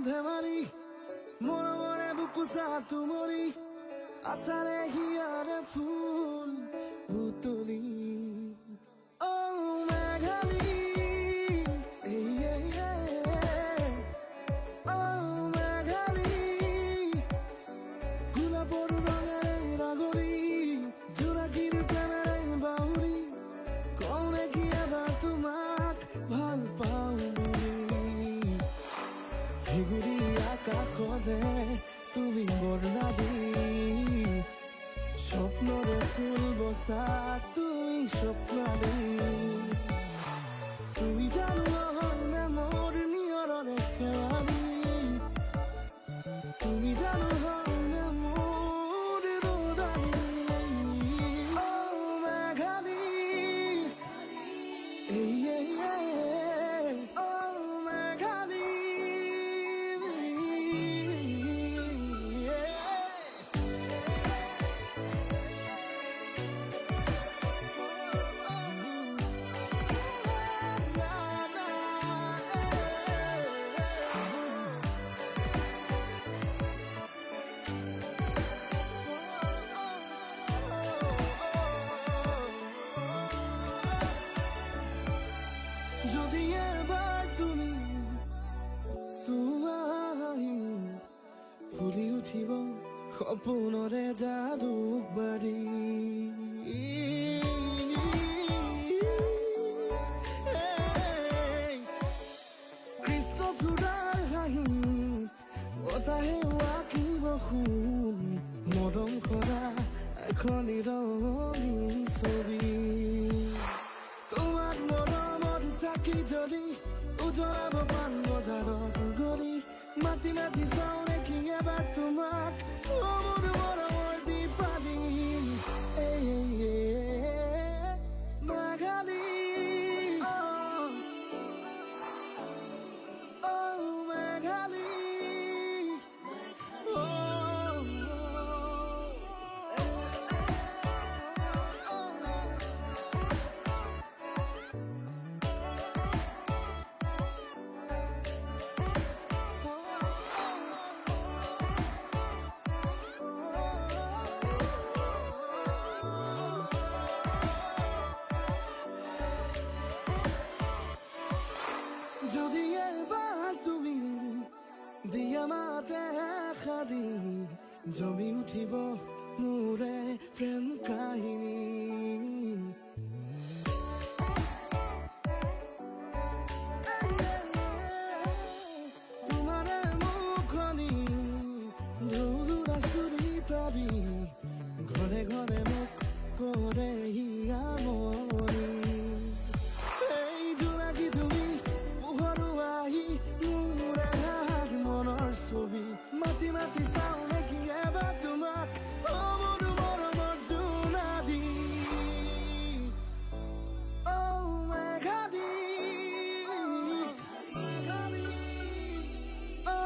ধেমালি মৰমৰে বুকুচা তুমৰি আচাৰে হিয়াৰে ফুল বুটলি ও মেঘালী ও মেঘালী গোলাপৰ ৰঙেৰে ৰাগৰি জোনাকীৰ প্ৰেমেৰে বাউৰি কওঁ নেকি এবাৰ তোমাক ভাল পাওঁ বুলি আকাশৰে তুমি বৰ্ণালী স্বপ্নৰে ফুল বসা তুমি স্বপ্নালী তুমি জানো নহয়নে মোৰ নিয়ৰৰে শেৱালী তুমি জানো নহয়নে মোৰ ৰ'দালী ও মেঘালী ও মেঘালী যদি এবাৰ তুমি চুৱাহি ফুলি উঠিব সপোনৰে জালুক বাৰী কৃষ্ণচূড়াৰ হাঁহিত বতাহে আঁকিব সোণ মৰম কৰা এখন ৰঙীন ছবি তোমাক মৰমত চাকি জ্বলি উজলাব পাণ বজাৰত গলি মাতি মাতি চাওঁ নেকি এবাৰ তোমাক ও মোৰ মৰমৰ দীপালী মেঘালী ও মেঘালী যদি এবাৰ তুমি দিয়া মাতে খাদি জমি উঠিব মোৰে প্ৰেম কাহিনী তোমাৰে মুখনি ধুলুৰা চুলি পাবি ঘৰে ঘৰে মোক কৰে হিয়ামনি এই জোনাকী তুমি মনৰ ছবি মাতি মাতি চাওঁ নেকি এবাৰ তোমাক ও মোৰ মৰমৰ জোনালী ও মেঘালী ও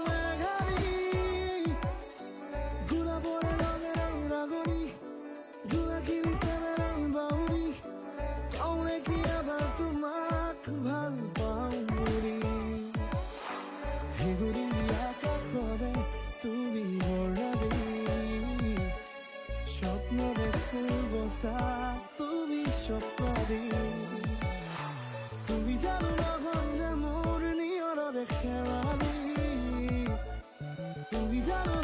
মেঘালী গোলাপৰে ৰঙেৰে ৰাগৰি জোনাকীৰ প্ৰেমেৰে বাউৰি কওঁ নেকি এবাৰ তোমাক ভাল পাওঁ বুলি হেগুৰি আকাশৰে তুমি বৰ্ণালী স্বপ্নৰে ফুল বসা তুমি স্বপ্নালী তুমি জানো নহয়নে মোৰ নিয়ৰৰে শেৱালী তুমি জানো